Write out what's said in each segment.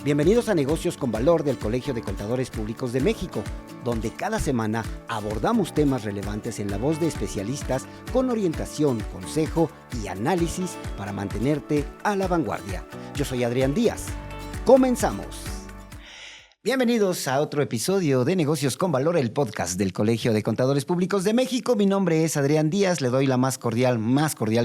Bienvenidos a Negocios con Valor del Colegio de Contadores Públicos de México, donde cada semana abordamos temas relevantes en la voz de especialistas con orientación, consejo y análisis para mantenerte a la vanguardia. Yo soy Adrián Díaz. ¡Comenzamos! Bienvenidos a otro episodio de Negocios con Valor, el podcast del Colegio de Contadores Públicos de México. Mi nombre es Adrián Díaz, le doy la más cordial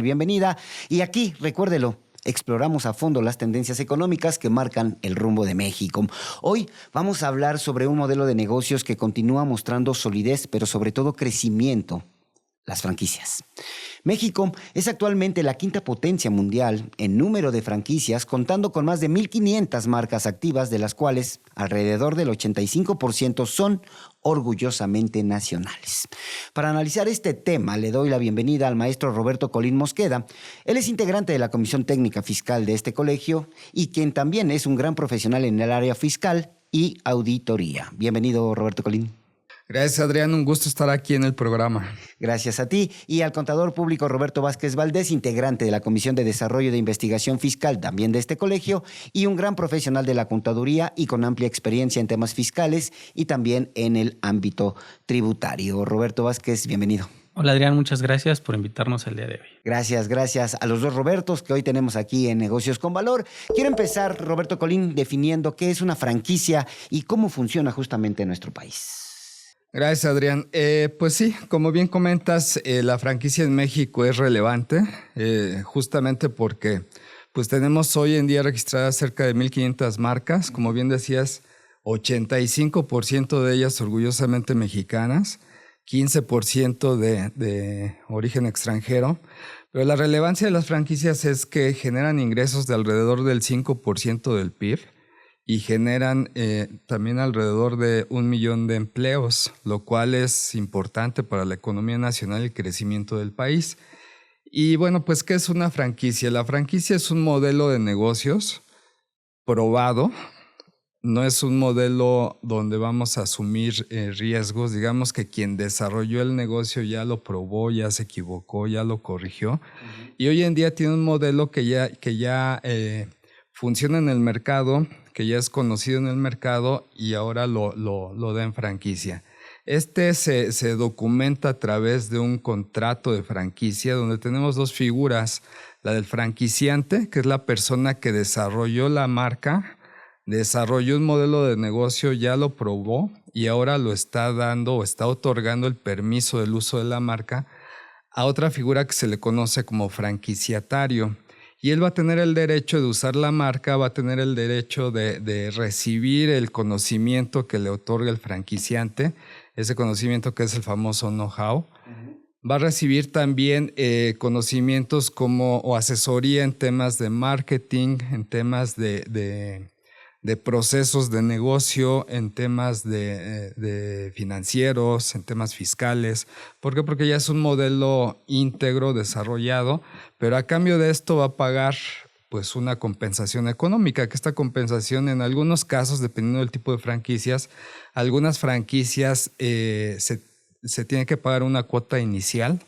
bienvenida. Y aquí, recuérdelo, exploramos a fondo las tendencias económicas que marcan el rumbo de México. Hoy vamos a hablar sobre un modelo de negocios que continúa mostrando solidez, pero sobre todo crecimiento: las franquicias. México es actualmente la quinta potencia mundial en número de franquicias, contando con más de 1,500 marcas activas, de las cuales alrededor del 85% son orgullosamente nacionales. Para analizar este tema, le doy la bienvenida al maestro Roberto Colín Mosqueda. Él es integrante de la Comisión Técnica Fiscal de este colegio y quien también es un gran profesional en el área fiscal y auditoría. Bienvenido, Roberto Colín. Gracias, Adrián. Un gusto estar aquí en el programa. Gracias a ti. Y al contador público Roberto Vázquez Valdés, integrante de la Comisión de Desarrollo de Investigación Fiscal, también de este colegio, y un gran profesional de la contaduría y con amplia experiencia en temas fiscales y también en el ámbito tributario. Roberto Vázquez, bienvenido. Hola, Adrián, muchas gracias por invitarnos el día de hoy. Gracias a los dos Robertos que hoy tenemos aquí en Negocios con Valor. Quiero empezar, Roberto Colín, definiendo qué es una franquicia y cómo funciona justamente en nuestro país. Gracias, Adrián. Pues sí, como bien comentas, la franquicia en México es relevante, justamente porque pues tenemos hoy en día registradas cerca de 1,500 marcas. Como bien decías, 85% de ellas orgullosamente mexicanas, 15% de origen extranjero. Pero la relevancia de las franquicias es que generan ingresos de alrededor del 5% del PIB. Y generan también alrededor de 1 millón de empleos, lo cual es importante para la economía nacional y el crecimiento del país. Y bueno, pues, ¿qué es una franquicia? La franquicia es un modelo de negocios probado. No es un modelo donde vamos a asumir riesgos. Digamos que quien desarrolló el negocio ya lo probó, ya se equivocó, ya lo corrigió. Y hoy en día tiene un modelo que ya funciona en el mercado, que ya es conocido en el mercado y ahora lo da en franquicia. Se documenta a través de un contrato de franquicia donde tenemos dos figuras: la del franquiciante, que es la persona que desarrolló la marca, desarrolló un modelo de negocio, ya lo probó y ahora lo está dando o está otorgando el permiso del uso de la marca a otra figura que se le conoce como franquiciatario. Y él va a tener el derecho de usar la marca, va a tener el derecho de recibir el conocimiento que le otorga el franquiciante, ese conocimiento que es el famoso know-how. Va a recibir también conocimientos o asesoría en temas de marketing, en temas de procesos de negocio, en temas de financieros, en temas fiscales. ¿Por qué? Porque ya es un modelo íntegro, desarrollado, pero a cambio de esto va a pagar pues una compensación económica, que esta compensación en algunos casos, dependiendo del tipo de franquicias, algunas franquicias se tiene que pagar una cuota inicial.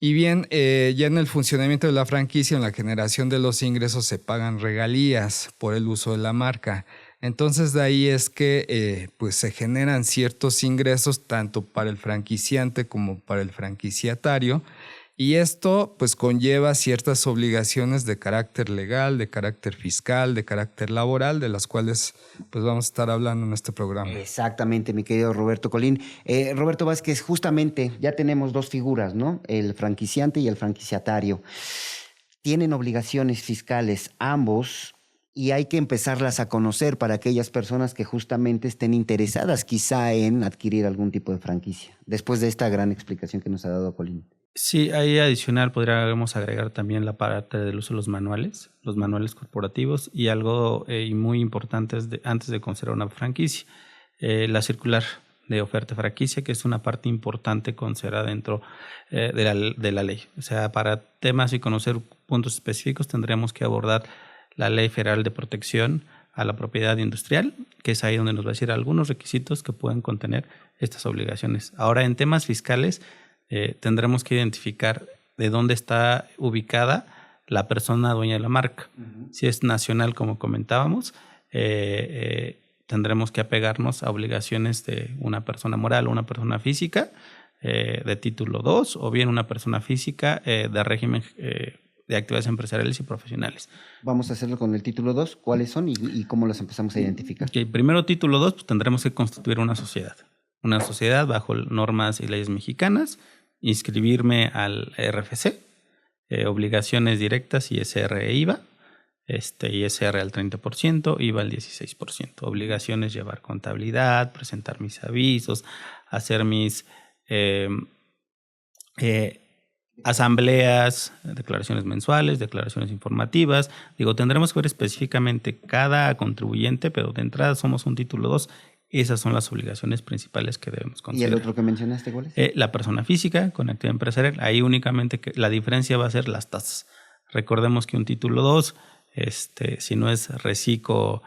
Y bien, ya en el funcionamiento de la franquicia, en la generación de los ingresos, se pagan regalías por el uso de la marca. Entonces, de ahí es que pues se generan ciertos ingresos tanto para el franquiciante como para el franquiciatario. Y esto pues conlleva ciertas obligaciones de carácter legal, de carácter fiscal, de carácter laboral, de las cuales pues vamos a estar hablando en este programa. Exactamente, mi querido Roberto Colín. Roberto Vázquez, justamente ya tenemos dos figuras, ¿no? El franquiciante y el franquiciatario. Tienen obligaciones fiscales ambos y hay que empezarlas a conocer para aquellas personas que justamente estén interesadas quizá en adquirir algún tipo de franquicia, después de esta gran explicación que nos ha dado Colín. Sí, ahí adicional podríamos agregar también la parte del uso de los manuales corporativos y algo muy importante antes de considerar una franquicia, la circular de oferta franquicia, que es una parte importante considerada dentro de la ley. O sea, para temas y conocer puntos específicos tendríamos que abordar la Ley Federal de Protección a la Propiedad Industrial, que es ahí donde nos va a decir algunos requisitos que pueden contener estas obligaciones. Ahora, en temas fiscales, tendremos que identificar de dónde está ubicada la persona dueña de la marca. Si es nacional, como comentábamos, tendremos que apegarnos a obligaciones de una persona moral o una persona física de título 2 o bien una persona física de régimen de actividades empresariales y profesionales. Vamos a hacerlo con el título 2. ¿Cuáles son y cómo los empezamos a identificar? Okay, primero, título 2, pues tendremos que constituir una sociedad. Una sociedad bajo normas y leyes mexicanas, inscribirme al RFC, obligaciones directas, ISR e IVA, ISR al 30%, IVA al 16%. Obligaciones, llevar contabilidad, presentar mis avisos, hacer mis asambleas, declaraciones mensuales, declaraciones informativas. Tendremos que ver específicamente cada contribuyente, pero de entrada somos un título 2. Esas son las obligaciones principales que debemos considerar. ¿Y el otro que mencionaste cuál es? La persona física con actividad empresarial. Ahí únicamente la diferencia va a ser las tasas. Recordemos que un título 2, si no es reciclo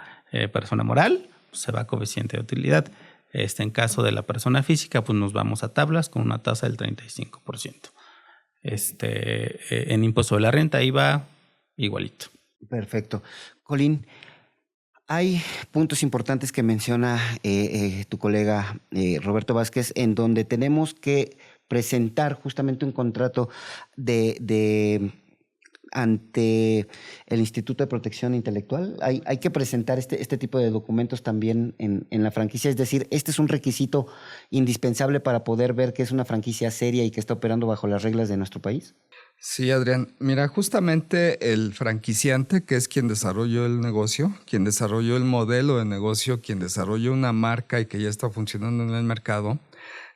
persona moral, pues se va a coeficiente de utilidad. En caso de la persona física, pues nos vamos a tablas con una tasa del 35%. En impuesto de la renta ahí va igualito. Perfecto. Colín, hay puntos importantes que menciona tu colega Roberto Vázquez, en donde tenemos que presentar justamente un contrato ante el Instituto de Protección Intelectual. Hay que presentar este tipo de documentos también en la franquicia. Es decir, este es un requisito indispensable para poder ver que es una franquicia seria y que está operando bajo las reglas de nuestro país. Sí, Adrián. Mira, justamente el franquiciante, que es quien desarrolló el negocio, quien desarrolló el modelo de negocio, quien desarrolló una marca y que ya está funcionando en el mercado,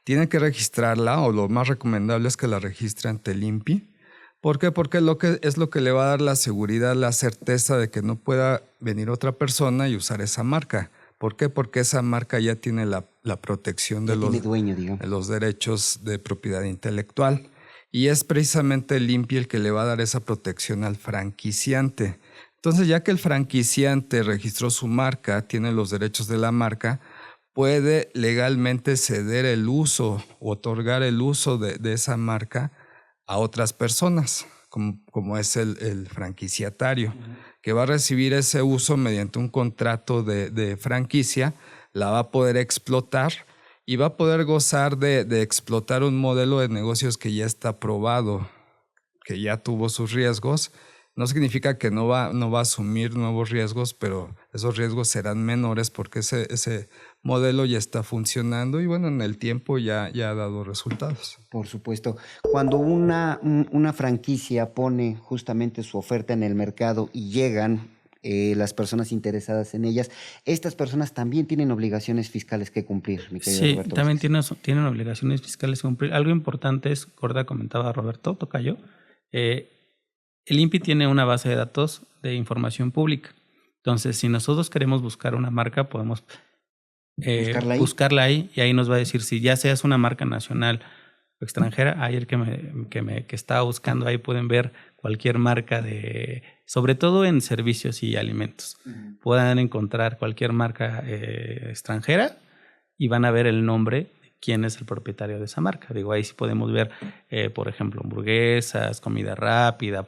tiene que registrarla, o lo más recomendable es que la registre ante el INPI. ¿Por qué? Porque es lo que le va a dar la seguridad, la certeza de que no pueda venir otra persona y usar esa marca. ¿Por qué? Porque esa marca ya tiene la protección de los derechos de propiedad intelectual. Y es precisamente el INPI el que le va a dar esa protección al franquiciante. Entonces, ya que el franquiciante registró su marca, tiene los derechos de la marca, puede legalmente ceder el uso o otorgar el uso de esa marca a otras personas, como es el franquiciatario, que va a recibir ese uso mediante un contrato de franquicia, la va a poder explotar y va a poder gozar de explotar un modelo de negocios que ya está probado, que ya tuvo sus riesgos. No significa que no va a asumir nuevos riesgos, pero esos riesgos serán menores porque ese modelo ya está funcionando y bueno, en el tiempo ya ha dado resultados. Por supuesto. Cuando una franquicia pone justamente su oferta en el mercado y llegan las personas interesadas en ellas, estas personas también tienen obligaciones fiscales que cumplir, mi querido Roberto. Sí, también tienen obligaciones fiscales que cumplir. Algo importante es, comentaba Roberto Tocayo, el INPI tiene una base de datos de información pública. Entonces, si nosotros queremos buscar una marca, podemos buscarla ahí y ahí nos va a decir si ya seas una marca nacional o extranjera. Ayer que estaba buscando, ahí pueden ver cualquier marca sobre todo en servicios y alimentos. Puedan encontrar cualquier marca extranjera y van a ver el nombre de quién es el propietario de esa marca. Ahí sí podemos ver, por ejemplo, hamburguesas, comida rápida,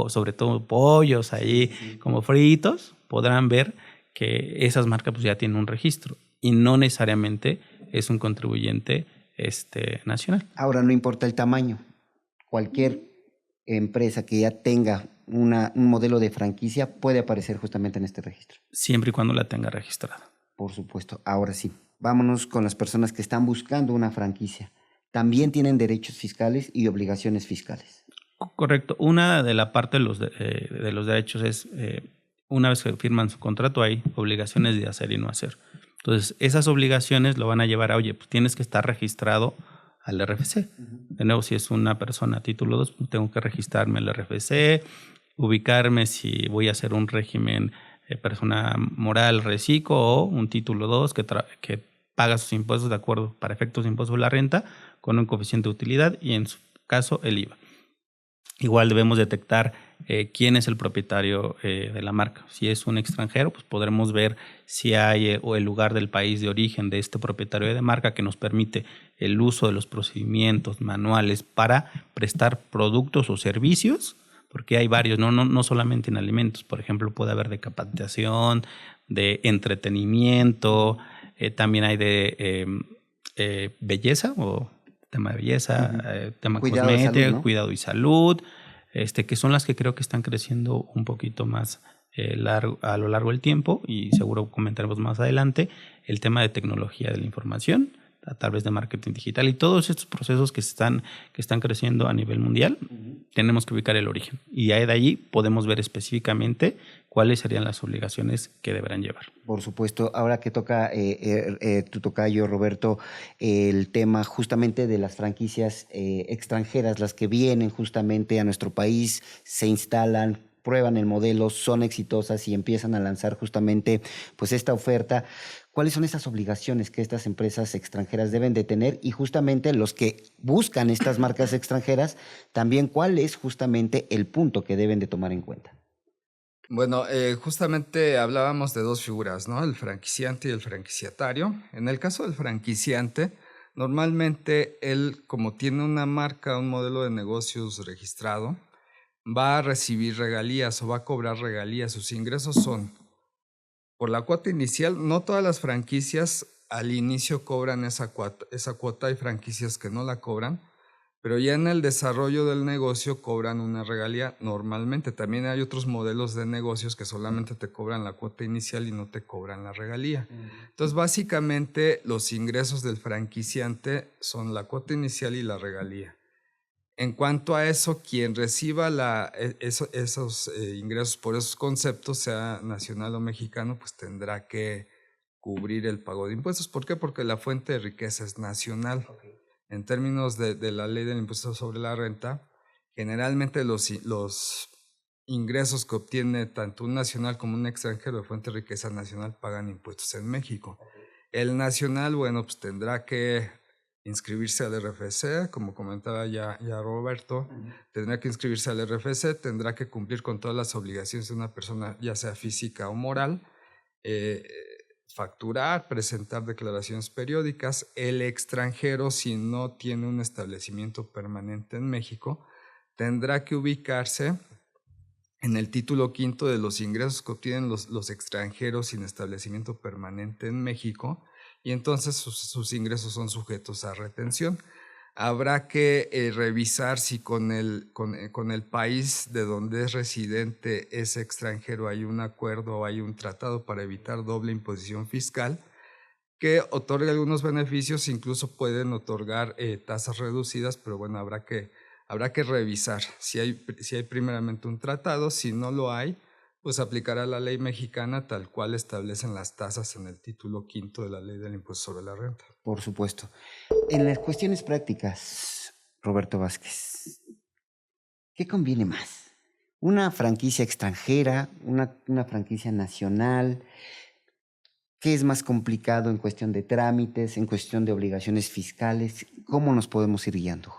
sobre todo pollos ahí como fritos. Podrán ver que esas marcas pues, ya tienen un registro y no necesariamente es un contribuyente nacional. Ahora, no importa el tamaño. Cualquier empresa que ya tenga un modelo de franquicia puede aparecer justamente en este registro. Siempre y cuando la tenga registrada. Por supuesto. Ahora sí, vámonos con las personas que están buscando una franquicia. También tienen derechos fiscales y obligaciones fiscales. Correcto. Una de la parte de los derechos es, una vez que firman su contrato, hay obligaciones de hacer y no hacer. Entonces, esas obligaciones lo van a llevar a, pues tienes que estar registrado al RFC. De nuevo, si es una persona título 2, tengo que registrarme al RFC, ubicarme si voy a hacer un régimen persona moral reciclo o un título 2 que paga sus impuestos de acuerdo para efectos de impuesto de la renta con un coeficiente de utilidad y en su caso el IVA. Igual debemos detectar quién es el propietario de la marca. Si es un extranjero, pues podremos ver si hay o el lugar del país de origen de este propietario de marca que nos permite el uso de los procedimientos manuales para prestar productos o servicios porque hay varios, no solamente en alimentos. Por ejemplo, puede haber de capacitación, de entretenimiento, también hay de belleza o tema de belleza, tema Cuidado de cosmético, salud, ¿no? cuidado y salud, que son las que creo que están creciendo un poquito más a lo largo del tiempo, y seguro comentaremos más adelante el tema de tecnología de la información a través de marketing digital y todos estos procesos que están creciendo a nivel mundial. Tenemos que ubicar el origen y de allí podemos ver específicamente cuáles serían las obligaciones que deberán llevar. Por supuesto, ahora que toca tu tocayo, Roberto, el tema justamente de las franquicias extranjeras, las que vienen justamente a nuestro país, se instalan, prueban el modelo, son exitosas y empiezan a lanzar justamente pues esta oferta. ¿Cuáles son esas obligaciones que estas empresas extranjeras deben de tener? Y justamente los que buscan estas marcas extranjeras, también cuál es justamente el punto que deben de tomar en cuenta. Bueno, justamente hablábamos de dos figuras, ¿no? El franquiciante y el franquiciatario. En el caso del franquiciante, normalmente él, como tiene una marca, un modelo de negocios registrado, va a recibir regalías o va a cobrar regalías. Sus ingresos son por la cuota inicial. No todas las franquicias al inicio cobran esa cuota. Hay franquicias que no la cobran, pero ya en el desarrollo del negocio cobran una regalía normalmente. También hay otros modelos de negocios que solamente te cobran la cuota inicial y no te cobran la regalía. Entonces, básicamente, los ingresos del franquiciante son la cuota inicial y la regalía. En cuanto a eso, quien reciba esos ingresos por esos conceptos, sea nacional o mexicano, pues tendrá que cubrir el pago de impuestos. ¿Por qué? Porque la fuente de riqueza es nacional. Okay. En términos de la ley del impuesto sobre la renta, generalmente los ingresos que obtiene tanto un nacional como un extranjero de fuente de riqueza nacional pagan impuestos en México. Okay. El nacional, bueno, pues tendrá que inscribirse al RFC, como comentaba ya Roberto, tendrá que inscribirse al RFC, tendrá que cumplir con todas las obligaciones de una persona, ya sea física o moral, facturar, presentar declaraciones periódicas. El extranjero, si no tiene un establecimiento permanente en México, tendrá que ubicarse en el título quinto de los ingresos que obtienen los extranjeros sin establecimiento permanente en México, y entonces sus ingresos son sujetos a retención. Habrá que revisar si con el país de donde es residente ese extranjero hay un acuerdo o hay un tratado para evitar doble imposición fiscal que otorga algunos beneficios, incluso pueden otorgar tasas reducidas, pero bueno, habrá que revisar si hay primeramente un tratado. Si no lo hay, pues aplicará la ley mexicana tal cual establecen las tasas en el título quinto de la ley del impuesto sobre la renta. Por supuesto. En las cuestiones prácticas, Roberto Vázquez, ¿qué conviene más? ¿Una franquicia extranjera, una franquicia nacional? ¿Qué es más complicado en cuestión de trámites, en cuestión de obligaciones fiscales? ¿Cómo nos podemos ir guiando?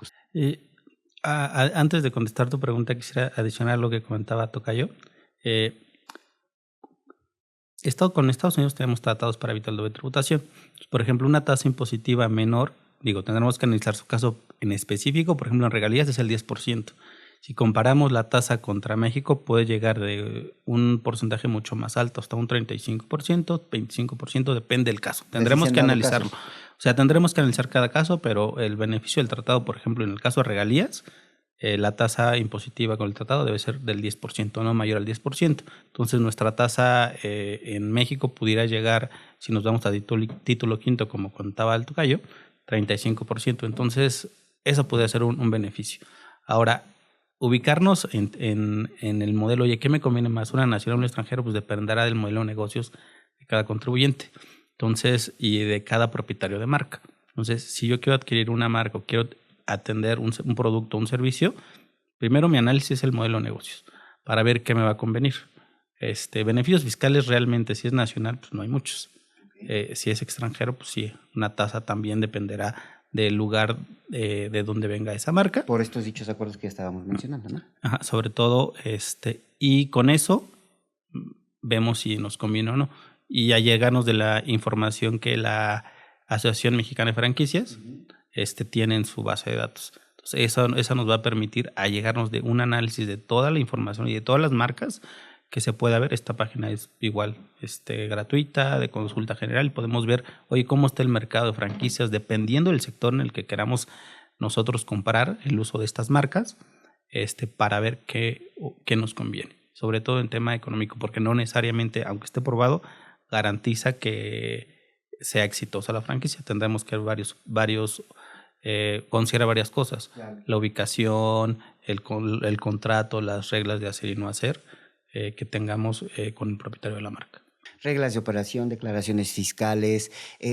Antes de contestar tu pregunta, quisiera adicionar lo que comentaba Tocayo. Con Estados Unidos tenemos tratados para evitar doble tributación. Por ejemplo, una tasa impositiva menor, tendremos que analizar su caso en específico. Por ejemplo, en regalías es el 10%. Si comparamos la tasa contra México, puede llegar de un porcentaje mucho más alto, hasta un 35%, 25%, depende del caso. Tendremos que analizarlo. O sea, tendremos que analizar cada caso, pero el beneficio del tratado, por ejemplo, en el caso de regalías, la tasa impositiva con el tratado debe ser del 10%, no mayor al 10%. Entonces, nuestra tasa en México pudiera llegar, si nos vamos a título quinto, como contaba el tocayo, 35%. Entonces, eso puede ser un beneficio. Ahora, ubicarnos en el modelo, oye, ¿qué me conviene más? ¿Una nacional o un extranjero? Pues dependerá del modelo de negocios de cada contribuyente. Entonces, y de cada propietario de marca. Entonces, si yo quiero adquirir una marca o quiero atender un producto o un servicio, primero mi análisis es el modelo de negocios para ver qué me va a convenir. Beneficios fiscales realmente, si es nacional, pues no hay muchos. Si es extranjero, pues sí, una tasa también dependerá del lugar de donde venga esa marca. Por estos dichos acuerdos que ya estábamos mencionando, ¿no? Ajá, sobre todo, y con eso vemos si nos conviene o no. Y ya llegarnos de la información que la Asociación Mexicana de Franquicias tiene en su base de datos. Eso nos va a permitir allegarnos de un análisis de toda la información y de todas las marcas que se pueda ver. Esta página es igual gratuita, de consulta general, y podemos ver, oye, cómo está el mercado de franquicias, dependiendo del sector en el que queramos nosotros comprar el uso de estas marcas, para ver qué nos conviene, sobre todo en tema económico, porque no necesariamente, aunque esté probado, garantiza que sea exitosa la franquicia. Tendremos que ver considera varias cosas, claro. La ubicación, el contrato, las reglas de hacer y no hacer que tengamos con el propietario de la marca. Reglas de operación, declaraciones fiscales,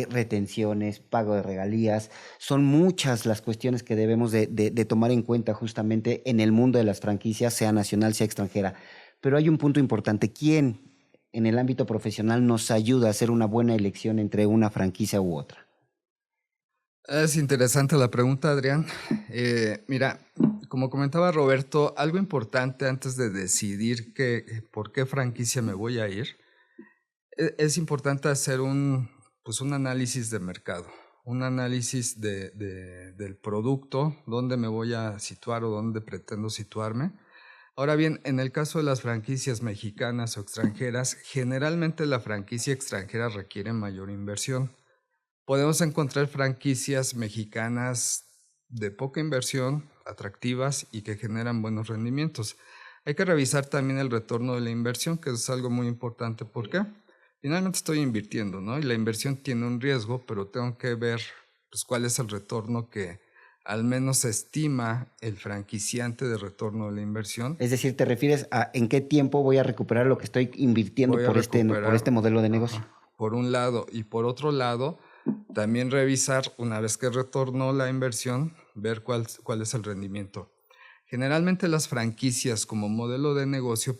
retenciones, pago de regalías. Son muchas las cuestiones que debemos de tomar en cuenta justamente en el mundo de las franquicias, sea nacional, sea extranjera. Pero hay un punto importante. ¿Quién en el ámbito profesional nos ayuda a hacer una buena elección entre una franquicia u otra? Es interesante la pregunta, Adrián. Mira, como comentaba Roberto, algo importante antes de decidir por qué franquicia me voy a ir, es importante hacer un análisis de mercado, un análisis del producto, dónde me voy a situar o dónde pretendo situarme. Ahora bien, en el caso de las franquicias mexicanas o extranjeras, generalmente la franquicia extranjera requiere mayor inversión. Podemos encontrar franquicias mexicanas de poca inversión, atractivas y que generan buenos rendimientos. Hay que revisar también el retorno de la inversión, que es algo muy importante. ¿Por qué? Finalmente estoy invirtiendo, ¿no? Y la inversión tiene un riesgo, pero tengo que ver cuál es el retorno que al menos estima el franquiciante de retorno de la inversión. Es decir, ¿te refieres a en qué tiempo voy a recuperar lo que estoy invirtiendo por este modelo de negocio? Por un lado. Y por otro lado, también revisar, una vez que retornó la inversión, ver cuál es el rendimiento. Generalmente las franquicias como modelo de negocio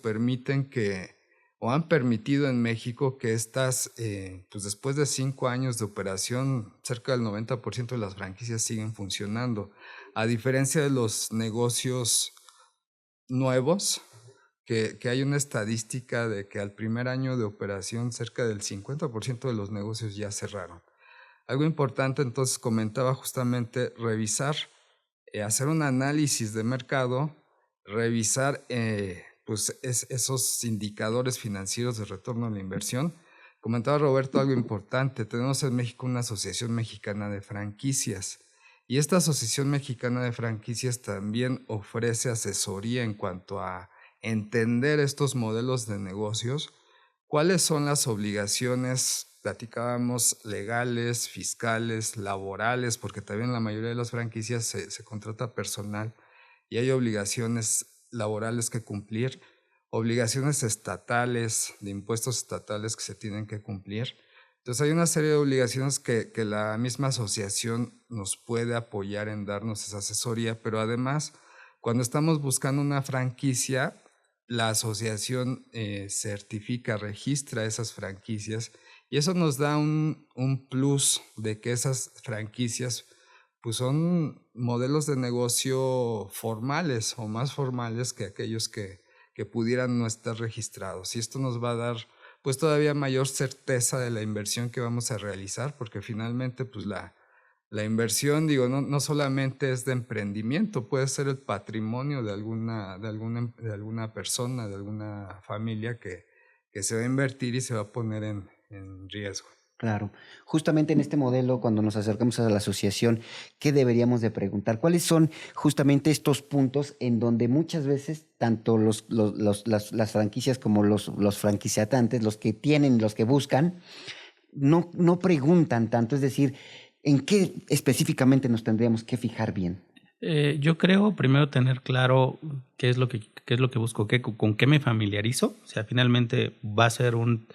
han permitido en México que estas, después de 5 años de operación, cerca del 90% de las franquicias siguen funcionando. A diferencia de los negocios nuevos, que hay una estadística de que al primer año de operación cerca del 50% de los negocios ya cerraron. Algo importante, entonces, comentaba justamente revisar, hacer un análisis de mercado, revisar esos indicadores financieros de retorno a la inversión. Comentaba Roberto algo importante, tenemos en México una Asociación Mexicana de Franquicias y esta Asociación Mexicana de Franquicias también ofrece asesoría en cuanto a entender estos modelos de negocios, cuáles son las obligaciones, platicábamos, legales, fiscales, laborales, porque también la mayoría de las franquicias se contrata personal y hay obligaciones laborales que cumplir, obligaciones estatales, de impuestos estatales que se tienen que cumplir. Entonces hay una serie de obligaciones que la misma asociación nos puede apoyar en darnos esa asesoría, pero además, cuando estamos buscando una franquicia, la asociación certifica, registra esas franquicias y eso nos da un plus de que esas franquicias son modelos de negocio formales o más formales que aquellos que pudieran no estar registrados. Y esto nos va a dar todavía mayor certeza de la inversión que vamos a realizar, porque finalmente la inversión, no solamente es de emprendimiento, puede ser el patrimonio de alguna persona, de alguna familia que se va a invertir y se va a poner en riesgo. Claro. Justamente en este modelo, cuando nos acercamos a la asociación, ¿qué deberíamos de preguntar? ¿Cuáles son justamente estos puntos en donde muchas veces tanto las franquicias como los franquiciatantes, los que buscan, no preguntan tanto? Es decir, ¿en qué específicamente nos tendríamos que fijar bien? Yo creo primero tener claro qué es lo que busco, con qué me familiarizo. O sea, finalmente va a ser un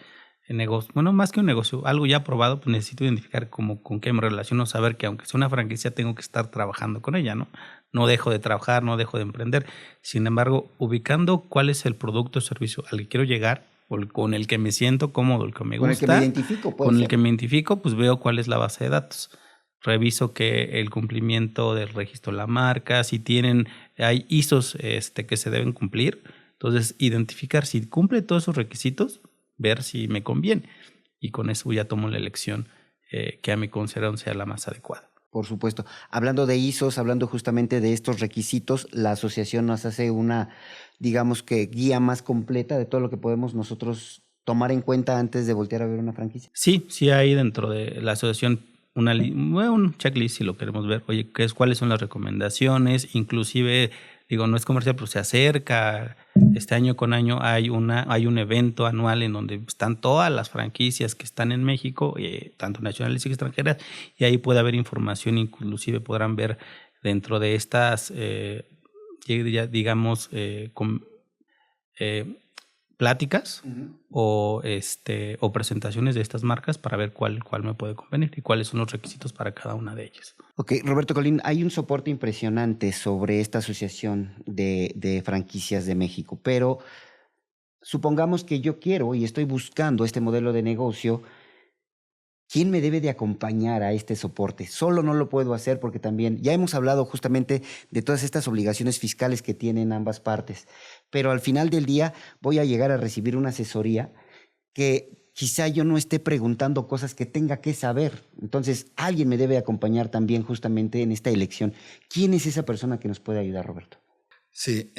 negocio, bueno, más que un negocio, algo ya probado, pues necesito identificar con qué me relaciono, saber que aunque sea una franquicia tengo que estar trabajando con ella, ¿no? No dejo de trabajar, no dejo de emprender. Sin embargo, ubicando cuál es el producto o servicio al que quiero llegar, o con el que me siento cómodo, el que me gusta, el que me identifico, pues veo cuál es la base de datos. Reviso que el cumplimiento del registro de la marca, si hay ISOs que se deben cumplir, entonces identificar si cumple todos esos requisitos, ver si me conviene y con eso ya tomo la elección que a mi consideración sea la más adecuada. Por supuesto. Hablando de ISOs, hablando justamente de estos requisitos, la asociación nos hace una, digamos que guía más completa de todo lo que podemos nosotros tomar en cuenta antes de voltear a ver una franquicia. Sí, sí hay dentro de la asociación un checklist, si lo queremos ver. Oye, ¿cuáles son las recomendaciones? Inclusive, digo, no es comercial, pero se acerca. Año con año hay un evento anual en donde están todas las franquicias que están en México, tanto nacionales y extranjeras, y ahí puede haber información, inclusive podrán ver dentro de estas, digamos, pláticas o presentaciones de estas marcas para ver cuál me puede convenir y cuáles son los requisitos para cada una de ellas. Ok, Roberto Colín, hay un soporte impresionante sobre esta asociación de franquicias de México, pero supongamos que yo quiero y estoy buscando este modelo de negocio. ¿Quién me debe de acompañar a este soporte? Solo no lo puedo hacer porque también ya hemos hablado justamente de todas estas obligaciones fiscales que tienen ambas partes, pero al final del día voy a llegar a recibir una asesoría que quizá yo no esté preguntando cosas que tenga que saber. Entonces, alguien me debe acompañar también justamente en esta elección. ¿Quién es esa persona que nos puede ayudar, Roberto? Sí,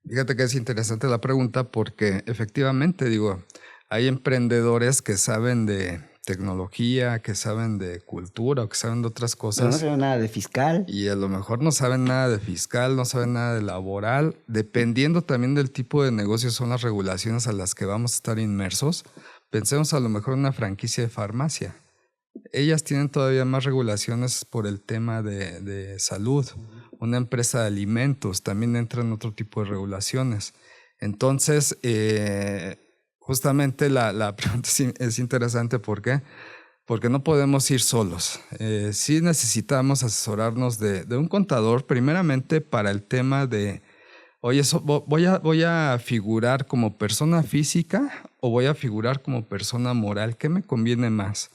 fíjate que es interesante la pregunta porque efectivamente, digo, hay emprendedores que saben de tecnología, que saben de cultura o que saben de otras cosas. Pero no saben nada de fiscal. Y a lo mejor no saben nada de fiscal, no saben nada de laboral. Dependiendo también del tipo de negocio son las regulaciones a las que vamos a estar inmersos. Pensemos a lo mejor en una franquicia de farmacia. Ellas tienen todavía más regulaciones por el tema de salud. Una empresa de alimentos también entra en otro tipo de regulaciones. Entonces, justamente la pregunta es interesante. ¿Por qué? Porque no podemos ir solos. Sí necesitamos asesorarnos de un contador, primeramente para el tema de, oye, voy a figurar como persona física o voy a figurar como persona moral. ¿Qué me conviene más?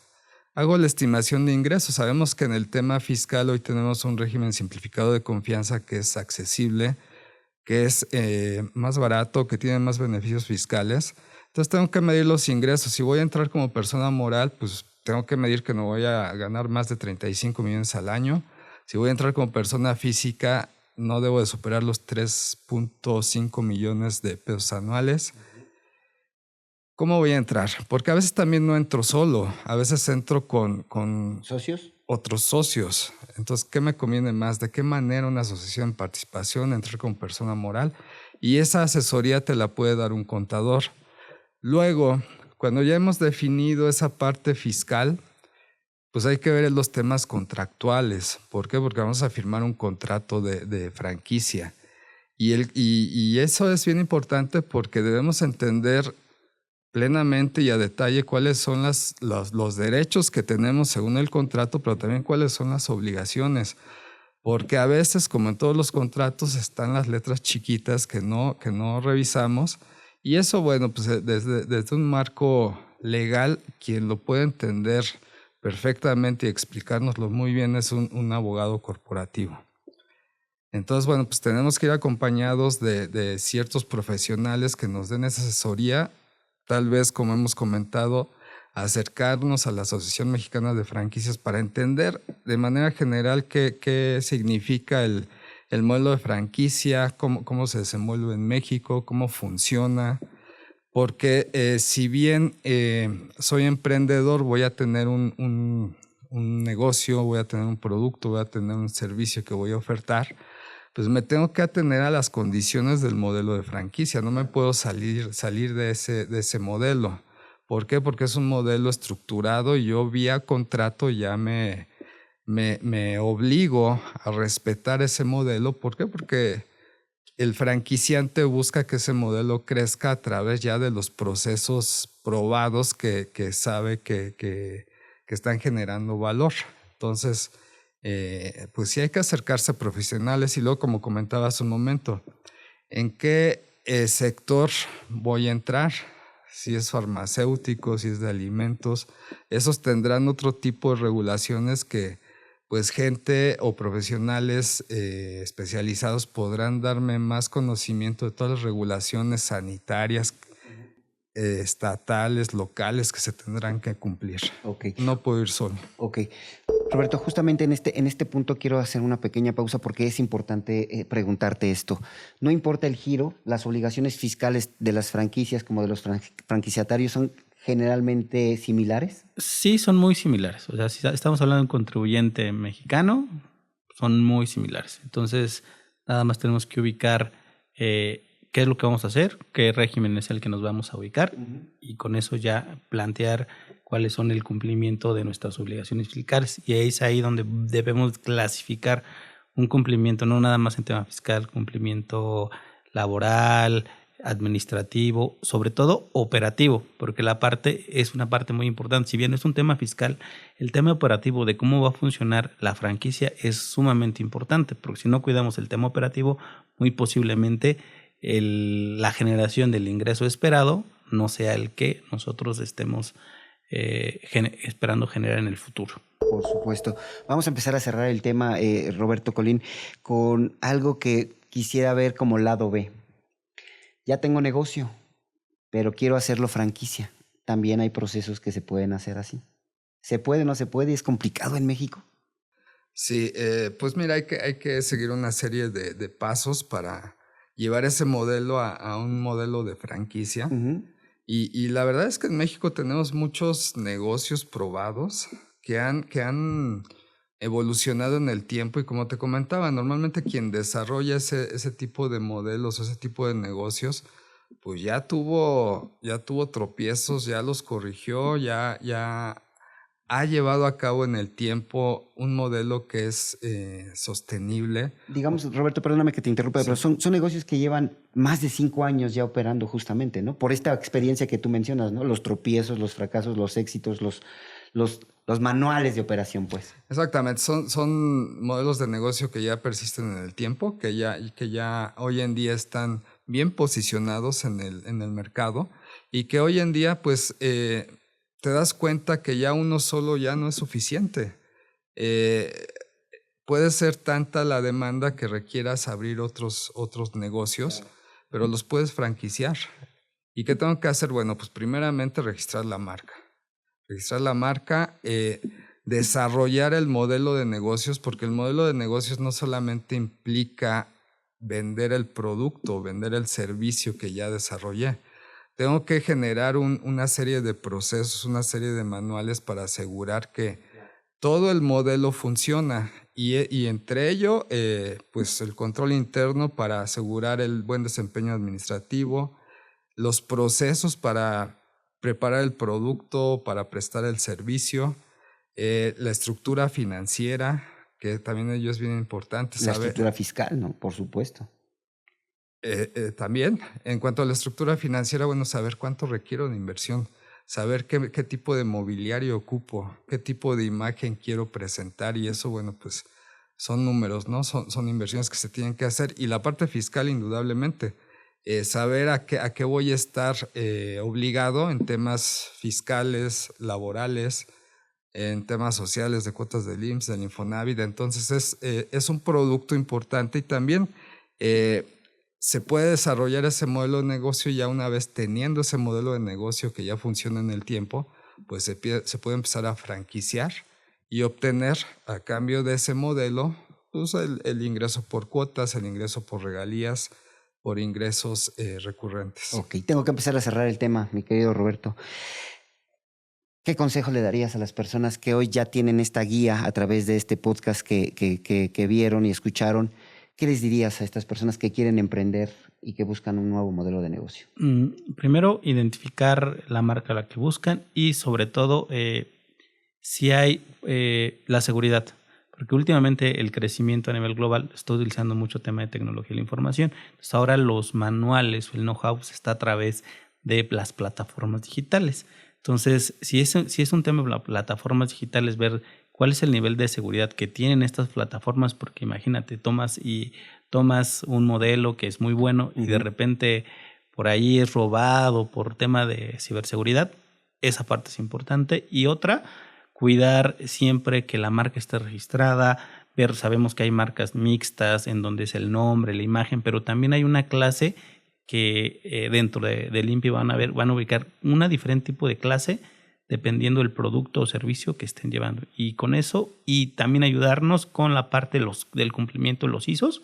Hago la estimación de ingresos. Sabemos que en el tema fiscal hoy tenemos un régimen simplificado de confianza que es accesible, que es más barato, que tiene más beneficios fiscales. Entonces tengo que medir los ingresos. Si voy a entrar como persona moral, pues tengo que medir que no voy a ganar más de 35 millones al año. Si voy a entrar como persona física, no debo de superar los 3.5 millones de pesos anuales. ¿Cómo voy a entrar? Porque a veces también no entro solo. A veces entro con ¿Socios? Otros socios. Entonces, ¿qué me conviene más? ¿De qué manera una asociación de participación entrar como persona moral? Y esa asesoría te la puede dar un contador. Luego, cuando ya hemos definido esa parte fiscal, pues hay que ver los temas contractuales. ¿Por qué? Porque vamos a firmar un contrato de franquicia. Y eso es bien importante porque debemos entender plenamente y a detalle cuáles son los derechos que tenemos según el contrato, pero también cuáles son las obligaciones. Porque a veces, como en todos los contratos, están las letras chiquitas que no revisamos. Y eso, bueno, pues desde un marco legal, quien lo puede entender perfectamente y explicárnoslo muy bien es un abogado corporativo. Entonces, bueno, pues tenemos que ir acompañados de ciertos profesionales que nos den esa asesoría. Tal vez, como hemos comentado, acercarnos a la Asociación Mexicana de Franquicias para entender de manera general qué significa el modelo de franquicia, cómo se desenvuelve en México, cómo funciona. Porque si bien soy emprendedor, voy a tener un negocio, voy a tener un producto, voy a tener un servicio que voy a ofertar, pues me tengo que atener a las condiciones del modelo de franquicia. No me puedo salir de ese modelo. ¿Por qué? Porque es un modelo estructurado y yo vía contrato ya me obligo a respetar ese modelo. ¿Por qué? Porque el franquiciante busca que ese modelo crezca a través ya de los procesos probados que sabe que están generando valor. Entonces, pues sí hay que acercarse a profesionales y luego, como comentaba hace un momento, ¿en qué sector voy a entrar? Si es farmacéutico, si es de alimentos, esos tendrán otro tipo de regulaciones que pues gente o profesionales especializados podrán darme más conocimiento de todas las regulaciones sanitarias, estatales, locales que se tendrán que cumplir. Okay. No puedo ir solo. Ok. Roberto, justamente en este punto quiero hacer una pequeña pausa porque es importante preguntarte esto. No importa el giro, las obligaciones fiscales de las franquicias como de los franquiciatarios son generalmente similares. Sí, son muy similares. O sea, si estamos hablando de un contribuyente mexicano, son muy similares. Entonces, nada más tenemos que ubicar qué es lo que vamos a hacer, qué régimen es el que nos vamos a ubicar y con eso ya plantear cuáles son el cumplimiento de nuestras obligaciones fiscales. Y es ahí donde debemos clasificar un cumplimiento, no nada más en tema fiscal, cumplimiento laboral, administrativo, sobre todo operativo, porque la parte es una parte muy importante. Si bien es un tema fiscal, el tema operativo de cómo va a funcionar la franquicia es sumamente importante, porque si no cuidamos el tema operativo, muy posiblemente la generación del ingreso esperado no sea el que nosotros estemos esperando generar en el futuro. Por supuesto. Vamos a empezar a cerrar el tema, Roberto Colín, con algo que quisiera ver como lado B. Ya tengo negocio, pero quiero hacerlo franquicia. También hay procesos que se pueden hacer así. ¿Se puede, no se puede? ¿Es complicado en México? Sí, pues mira, hay que seguir una serie de pasos para llevar ese modelo a un modelo de franquicia. Y la verdad es que en México tenemos muchos negocios probados que han evolucionado en el tiempo y como te comentaba, normalmente quien desarrolla ese tipo de modelos, ese tipo de negocios, pues ya tuvo tropiezos, ya los corrigió, ya ha llevado a cabo en el tiempo un modelo que es sostenible. Digamos, Roberto, perdóname que te interrumpa, sí, pero son negocios que llevan más de 5 años ya operando justamente, ¿no? Por esta experiencia que tú mencionas, ¿no? Los tropiezos, los fracasos, los éxitos, los manuales de operación, pues. Exactamente, son modelos de negocio que ya persisten en el tiempo, que ya hoy en día están bien posicionados en el mercado y que hoy en día, pues, te das cuenta que ya uno solo ya no es suficiente. Puede ser tanta la demanda que requieras abrir otros negocios, pero los puedes franquiciar. ¿Y qué tengo que hacer? Bueno, pues primeramente registrar la marca. Desarrollar el modelo de negocios, porque el modelo de negocios no solamente implica vender el producto, vender el servicio que ya desarrollé. Tengo que generar una serie de procesos, una serie de manuales para asegurar que todo el modelo funciona y entre ello, pues el control interno para asegurar el buen desempeño administrativo, los procesos para preparar el producto, para prestar el servicio, la estructura financiera, que también ello es bien importante. La estructura fiscal, ¿no? Por supuesto. También, en cuanto a la estructura financiera, bueno, saber cuánto requiero de inversión, saber qué tipo de mobiliario ocupo, qué tipo de imagen quiero presentar y eso, bueno, pues son números, ¿no? Son inversiones que se tienen que hacer y la parte fiscal, indudablemente, saber a qué voy a estar obligado en temas fiscales, laborales, en temas sociales, de cuotas del IMSS, del Infonavit. Entonces es un producto importante y también se puede desarrollar ese modelo de negocio ya una vez teniendo ese modelo de negocio que ya funciona en el tiempo, pues se puede empezar a franquiciar y obtener a cambio de ese modelo pues el ingreso por cuotas, el ingreso por regalías, por ingresos recurrentes. Ok, tengo que empezar a cerrar el tema, mi querido Roberto. ¿Qué consejo le darías a las personas que hoy ya tienen esta guía a través de este podcast que vieron y escucharon? ¿Qué les dirías a estas personas que quieren emprender y que buscan un nuevo modelo de negocio? Primero, identificar la marca a la que buscan y sobre todo si hay la seguridad. Porque últimamente el crecimiento a nivel global está utilizando mucho tema de tecnología de la información. Entonces ahora los manuales o el know-how está a través de las plataformas digitales. Entonces, si es un tema de las plataformas digitales, ver cuál es el nivel de seguridad que tienen estas plataformas, porque imagínate, tomas un modelo que es muy bueno y de repente por ahí es robado por tema de ciberseguridad. Esa parte es importante. Y otra, cuidar siempre que la marca esté registrada. Sabemos que hay marcas mixtas en donde es el nombre, la imagen, pero también hay una clase que dentro del INPI van a ubicar una diferente tipo de clase dependiendo del producto o servicio que estén llevando. Y con eso, y también ayudarnos con la parte del cumplimiento de los ISOs,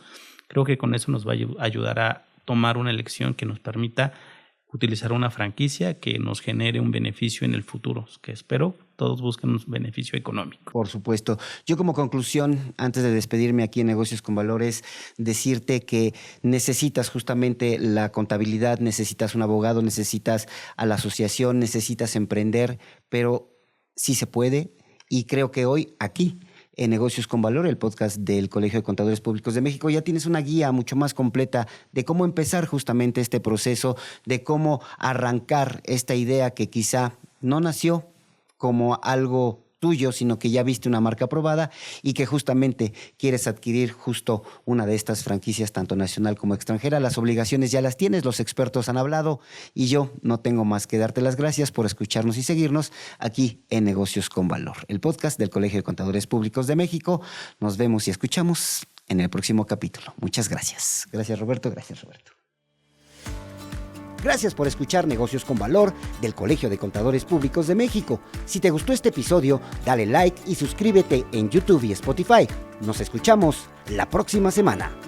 creo que con eso nos va a ayudar a tomar una elección que nos permita utilizar una franquicia que nos genere un beneficio en el futuro, que espero todos busquen un beneficio económico. Por supuesto. Yo como conclusión, antes de despedirme aquí en Negocios con Valores, decirte que necesitas justamente la contabilidad, necesitas un abogado, necesitas a la asociación, necesitas emprender, pero sí se puede, y creo que hoy aquí en Negocios con Valor, el podcast del Colegio de Contadores Públicos de México, ya tienes una guía mucho más completa de cómo empezar justamente este proceso, de cómo arrancar esta idea que quizá no nació como algo tuyo, sino que ya viste una marca aprobada y que justamente quieres adquirir justo una de estas franquicias, tanto nacional como extranjera. Las obligaciones ya las tienes, los expertos han hablado y yo no tengo más que darte las gracias por escucharnos y seguirnos aquí en Negocios con Valor, el podcast del Colegio de Contadores Públicos de México. Nos vemos y escuchamos en el próximo capítulo. Muchas gracias. Gracias, Roberto. Gracias, Roberto. Gracias por escuchar Negocios con Valor del Colegio de Contadores Públicos de México. Si te gustó este episodio, dale like y suscríbete en YouTube y Spotify. Nos escuchamos la próxima semana.